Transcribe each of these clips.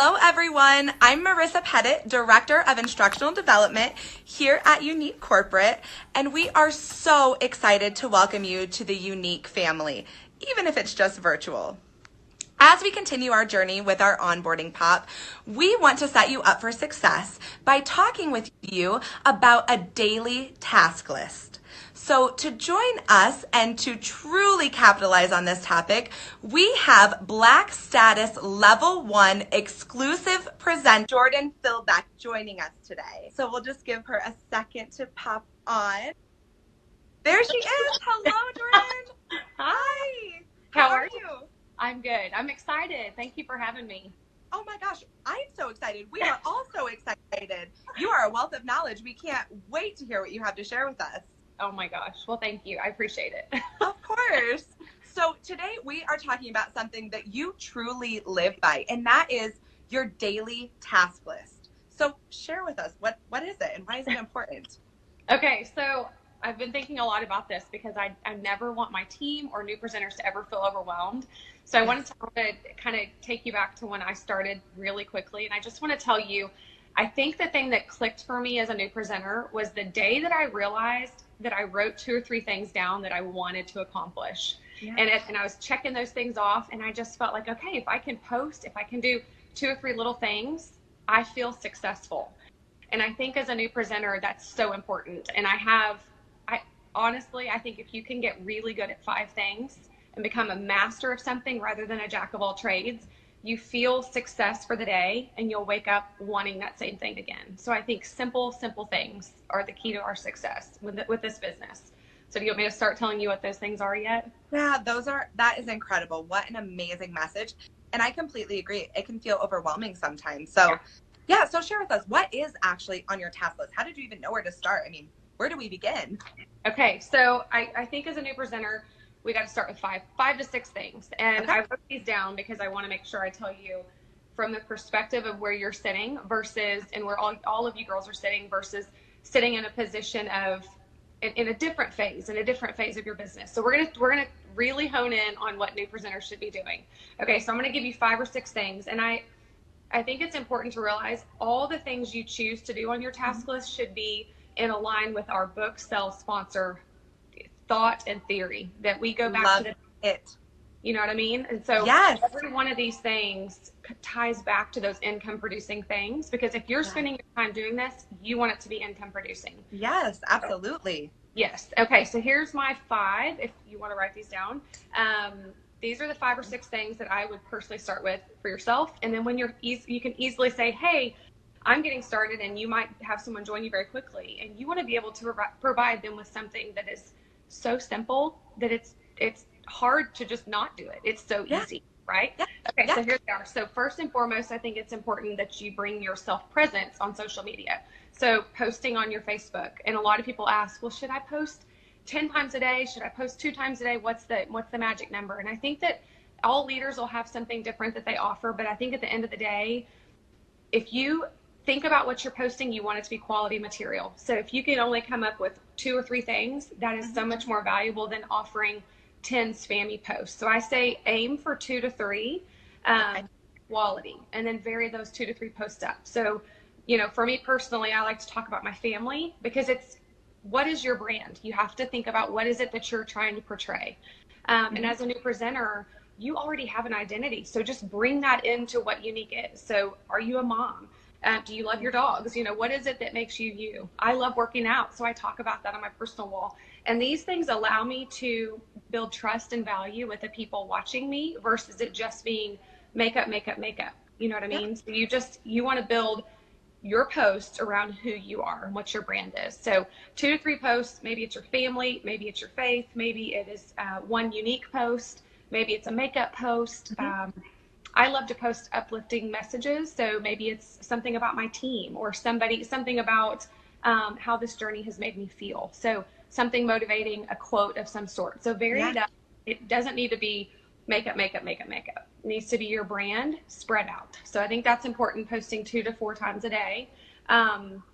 Hello, everyone. I'm Marissa Pettit, Director of Instructional Development here at Unique Corporate, and we are so excited to welcome you to the Unique family, even if it's just virtual. As we continue our journey with our onboarding pop, we want to set you up for success by talking with you about a daily task list. So to join us and to truly capitalize on this topic, we have Black Status Level 1 exclusive presenter Jordan Philbeck joining us today. So we'll just give her a second to pop on. There she is. Hello, Jordan. Hi. How are you? I'm good. I'm excited. Thank you for having me. Oh my gosh, I'm so excited. We are all so excited. You are a wealth of knowledge. We can't wait to hear what you have to share with us. Oh my gosh. Well, thank you. I appreciate it. Of course. So today we are talking about something that you truly live by, and that is your daily task list. So share with us, what is it and why is it important? Okay, so I've been thinking a lot about this because I never want my team or new presenters to ever feel overwhelmed. So I wanted to kind of take you back to when I started really quickly. And I just want to tell you, I think the thing that clicked for me as a new presenter was the day that I realized that I wrote 2 or 3 things down that I wanted to accomplish. Yeah. And I was checking those things off, and I just felt like, okay, if I can post, if I can do 2 or 3 little things, I feel successful. And I think as a new presenter, that's so important. And honestly, I think if you can get really good at 5 things and become a master of something rather than a jack of all trades, you feel success for the day and you'll wake up wanting that same thing again. So I think simple things are the key to our success with this business. So do you want me to start telling you what those things are yet? Yeah, that is incredible. What an amazing message. And I completely agree. It can feel overwhelming sometimes. So yeah, so share with us, what is actually on your task list? How did you even know where to start? I mean, where do we begin? Okay, so I think as a new presenter, we got to start with 5 to 6 things. And okay. I wrote these down because I want to make sure I tell you from the perspective of where you're sitting versus, and where all of you girls are sitting versus sitting in a position of, in a different phase of your business. So we're gonna really hone in on what new presenters should be doing. Okay, so I'm gonna give you 5 or 6 things. And I think it's important to realize all the things you choose to do on your task list should be in line with our book sell sponsor thought and theory that we go back Love to it. You know what I mean? And so yes. Every one of these things ties back to those income producing things, because if you're spending your time doing this, you want it to be income producing. Yes, absolutely. Yes. Okay. So here's my 5, if you want to write these down. These are the 5 or 6 things that I would personally start with for yourself. And then when you can easily say, hey, I'm getting started, and you might have someone join you very quickly, and you want to be able to provide them with something that is so simple that it's hard to just not do it. It's so easy, right? Yeah. Okay, so here they are. So first and foremost, I think it's important that you bring your self-presence on social media. So posting on your Facebook. And a lot of people ask, well, should I post 10 times a day? Should I post 2 times a day? What's the magic number? And I think that all leaders will have something different that they offer, but I think at the end of the day, if you think about what you're posting, you want it to be quality material. So if you can only come up with 2 or 3 things, that is so much more valuable than offering 10 spammy posts. So I say aim for 2 to 3 quality, and then vary those 2 to 3 posts up. So, for me personally, I like to talk about my family, because what is your brand? You have to think about what is it that you're trying to portray. And as a new presenter, you already have an identity. So just bring that into what Unique is. So are you a mom? Do you love your dogs? What is it that makes you you? I love working out, so I talk about that on my personal wall. And these things allow me to build trust and value with the people watching me versus it just being makeup. You know what I mean? Yeah. So you want to build your posts around who you are and what your brand is. So 2 to 3 posts, maybe it's your family, maybe it's your faith, maybe it is one unique post, maybe it's a makeup post. I love to post uplifting messages. So maybe it's something about my team, or something about how this journey has made me feel. So something motivating, a quote of some sort. So vary it up. It doesn't need to be makeup. It needs to be your brand spread out. So I think that's important, posting 2 to 4 times a day.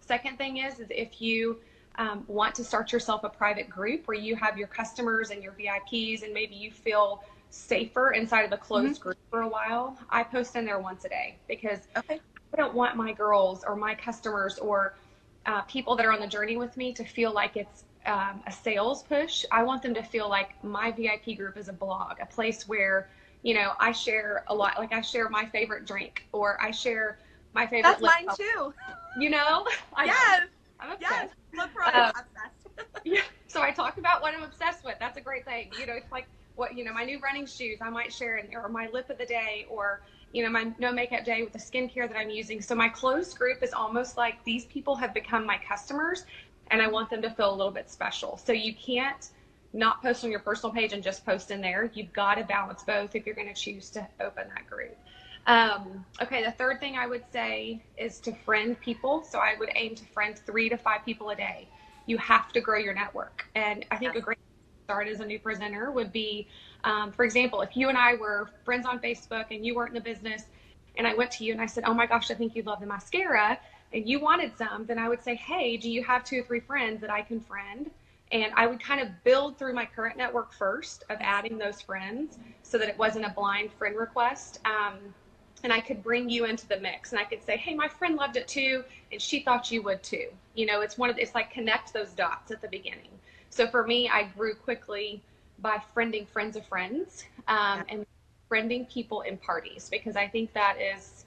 Second thing is if you want to start yourself a private group where you have your customers and your VIPs, and maybe you feel safer inside of a closed group for a while, I post in there once a day because I don't want my girls or my customers or people that are on the journey with me to feel like it's a sales push. I want them to feel like my VIP group is a blog, a place where, you know, I share a lot. Like I share my favorite drink, or I share my favorite. That's mine too. You know? Yes. I'm obsessed. Yes. Look, I'm obsessed. Yeah. So I talk about what I'm obsessed with. That's a great thing. You know, it's like what, you know, my new running shoes I might share in there, or my lip of the day, or, you know, my no makeup day with the skincare that I'm using. So my closed group is almost like these people have become my customers, and I want them to feel a little bit special. So you can't not post on your personal page and just post in there. You've got to balance both if you're going to choose to open that group. Okay, the third thing I would say is to friend people. So I would aim to friend 3 to 5 people a day. You have to grow your network. And I think a great start as a new presenter would be, for example, if you and I were friends on Facebook and you weren't in the business, and I went to you and I said, oh my gosh, I think you'd love the mascara, and you wanted some, then I would say, hey, do you have 2 or 3 friends that I can friend? And I would kind of build through my current network first of adding those friends so that it wasn't a blind friend request. And I could bring you into the mix, and I could say, hey, my friend loved it too, and she thought you would too. You know, it's like connect those dots at the beginning. So for me, I grew quickly by friending friends of friends, and friending people in parties, because I think that is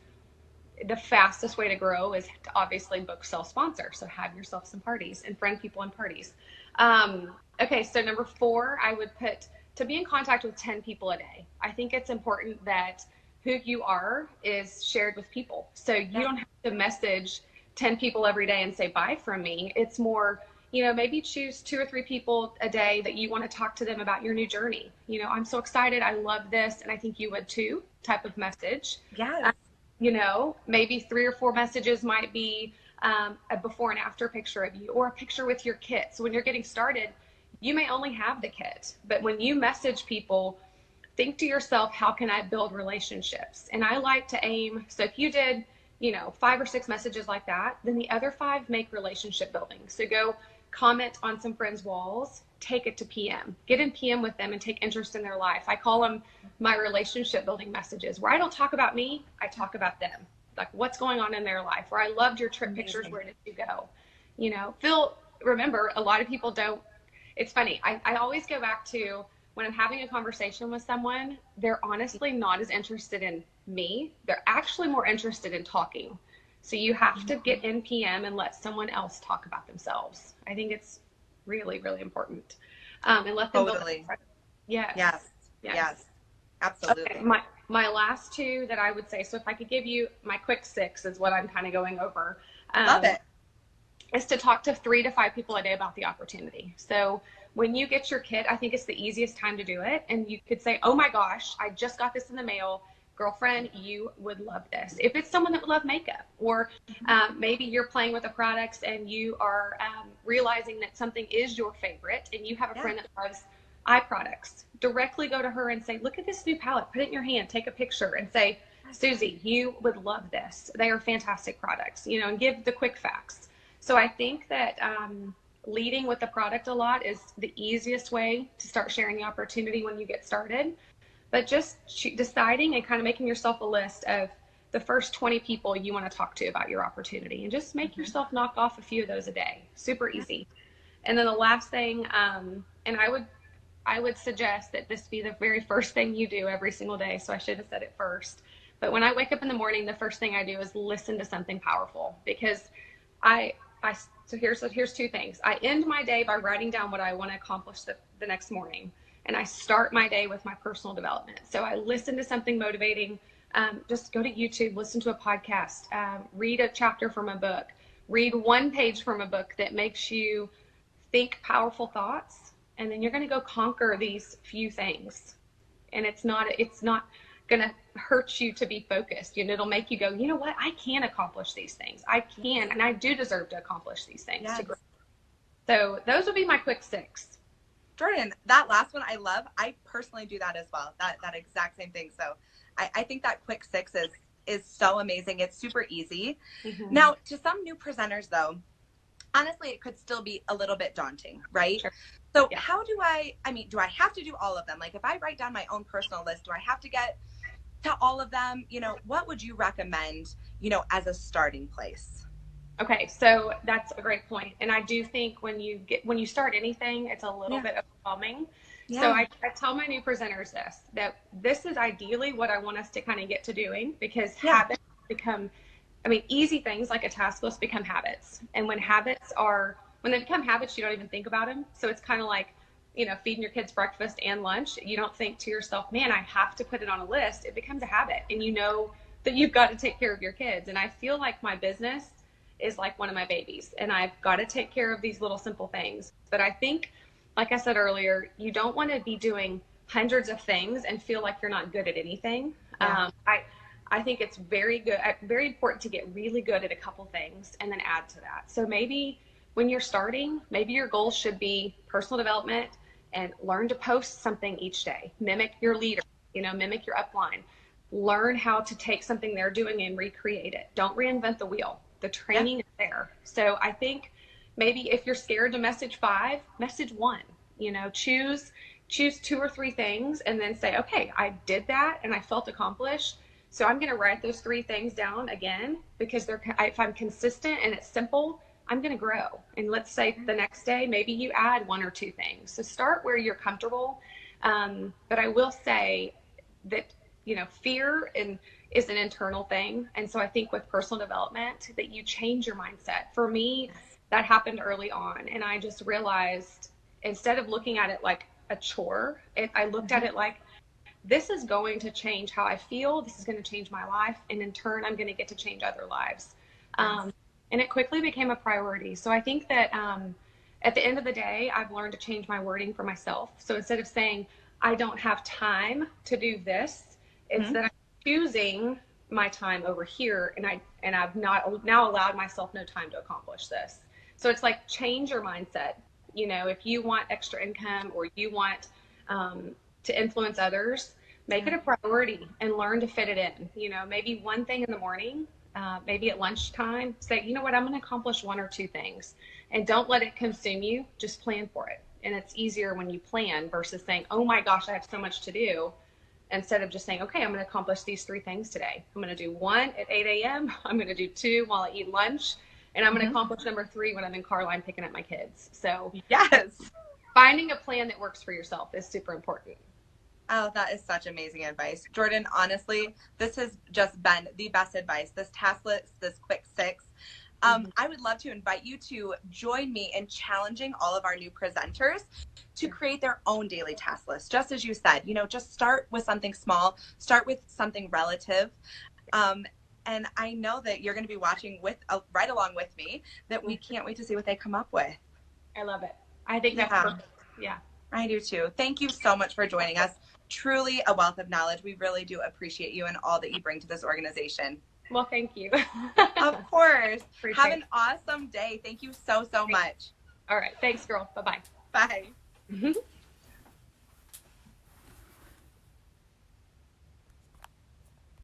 the fastest way to grow, is to obviously book, sell, sponsor. So have yourself some parties and friend people in parties. Okay, so number 4, I would put to be in contact with 10 people a day. I think it's important that who you are is shared with people. So you don't have to message 10 people every day and say bye from me. It's more, you know, maybe choose 2 or 3 people a day that you want to talk to them about your new journey. You know, I'm so excited. I love this. And I think you would too, type of message. Yes. You know, maybe 3 or 4 messages might be a before and after picture of you, or a picture with your kit. So when you're getting started, you may only have the kit, but when you message people, think to yourself, how can I build relationships? And I like to aim, so if you did, you know, 5 or 6 messages like that, then the other 5 make relationship building. So go comment on some friends' walls, take it to PM, get in PM with them and take interest in their life. I call them my relationship building messages, where I don't talk about me, I talk about them. Like what's going on in their life, or I loved your trip pictures, where did you go? You know, remember, a lot of people don't, it's funny, I always go back to, when I'm having a conversation with someone, they're honestly not as interested in me. They're actually more interested in talking. So you have to get in PM and let someone else talk about themselves. I think it's really, really important. And let them totally. Yes. Absolutely. Okay, my last 2 that I would say, so if I could give you my quick 6 is what I'm kind of going over. Love it. Is to talk to 3 to 5 people a day about the opportunity. So when you get your kit, I think it's the easiest time to do it. And you could say, oh my gosh, I just got this in the mail. Girlfriend, you would love this. If it's someone that would love makeup, or maybe you're playing with the products and you are realizing that something is your favorite, and you have a friend that loves eye products, directly go to her and say, look at this new palette, put it in your hand, take a picture and say, Susie, you would love this. They are fantastic products, you know, and give the quick facts. So I think that leading with the product a lot is the easiest way to start sharing the opportunity when you get started. But just deciding and kind of making yourself a list of the first 20 people you want to talk to about your opportunity, and just make yourself knock off a few of those a day. Super easy. And then the last thing, and I would suggest that this be the very first thing you do every single day. So I should have said it first. But when I wake up in the morning, the first thing I do is listen to something powerful, because so here's 2 things. I end my day by writing down what I want to accomplish the next morning. And I start my day with my personal development. So I listen to something motivating, just go to YouTube, listen to a podcast, read a chapter from a book, read 1 page from a book that makes you think powerful thoughts. And then you're going to go conquer these few things. And it's not going to hurt you to be focused. And it'll make you go, you know what? I can accomplish these things. I can, and I do deserve to accomplish these things. Yes. So those would be my quick 6. Jordan, that last one I love. I personally do that as well. That exact same thing. So I think that quick 6 is so amazing. It's super easy. Mm-hmm. Now, to some new presenters though, honestly, it could still be a little bit daunting, right? Sure. So Yeah. how do I mean, do I have to do all of them? Like if I write down my own personal list, do I have to get to all of them? What would you recommend, as a starting place? Okay, so that's a great point. And I do think when you start anything, it's a little Yeah. bit overwhelming. So Yeah. I tell my new presenters that this is ideally what I want us to kind of get to doing, because Yeah. habits become, easy things like a task list become habits. And when they become habits, you don't even think about them. So it's kind of like, feeding your kids breakfast and lunch. You don't think to yourself, man, I have to put it on a list. It becomes a habit, and you know that you've got to take care of your kids. And I feel like my business is like one of my babies, and I've got to take care of these little simple things. But I think, like I said earlier, you don't want to be doing hundreds of things and feel like you're not good at anything. Yeah. I think it's very important to get really good at a couple things and then add to that. So maybe when you're starting, maybe your goal should be personal development and learn to post something each day. Mimic your leader, mimic your upline. Learn how to take something they're doing and recreate it. Don't reinvent the wheel. The Yeah. training is there. So I think maybe if you're scared to message 5, message 1. Choose 2 or 3 things and then say, okay, I did that and I felt accomplished. So I'm going to write those 3 things down again, because if I'm consistent and it's simple, I'm going to grow. And let's say the next day, maybe you add 1 or 2 things. So start where you're comfortable. But I will say that, fear is an internal thing. And so I think with personal development that you change your mindset. For me, that happened early on. And I just realized, instead of looking at it like a chore, I looked at it like, this is going to change how I feel. This is going to change my life. And in turn, I'm going to get to change other lives. And it quickly became a priority. So I think that at the end of the day, I've learned to change my wording for myself. So instead of saying, I don't have time to do this, it's that I'm choosing my time over here, and I've not now allowed myself no time to accomplish this. So it's like, change your mindset. If you want extra income or you want to influence others, make it a priority and learn to fit it in. Maybe one thing in the morning, maybe at lunchtime, say, you know what, I'm going to accomplish 1 or 2 things, and don't let it consume you. Just plan for it. And it's easier when you plan versus saying, oh my gosh, I have so much to do. Instead of just saying, okay, I'm going to accomplish these 3 things today. I'm going to do 1 at 8 a.m. I'm going to do 2 while I eat lunch. And I'm going to accomplish number 3 when I'm in car line picking up my kids. So Yes. finding a plan that works for yourself is super important. Oh, that is such amazing advice. Jordan, honestly, this has just been the best advice. This task list, this quick 6. I would love to invite you to join me in challenging all of our new presenters to create their own daily task list. Just as you said, just start with something small, start with something relative. And I know that you're going to be watching right along with me, that we can't wait to see what they come up with. I love it. I think that's perfect. Yeah. I do too. Thank you so much for joining us. Truly a wealth of knowledge. We really do appreciate you and all that you bring to this organization. Well, thank you. Of course. Appreciate Have an awesome day. Thank you so much. All right. Thanks, girl. Bye-bye. Bye.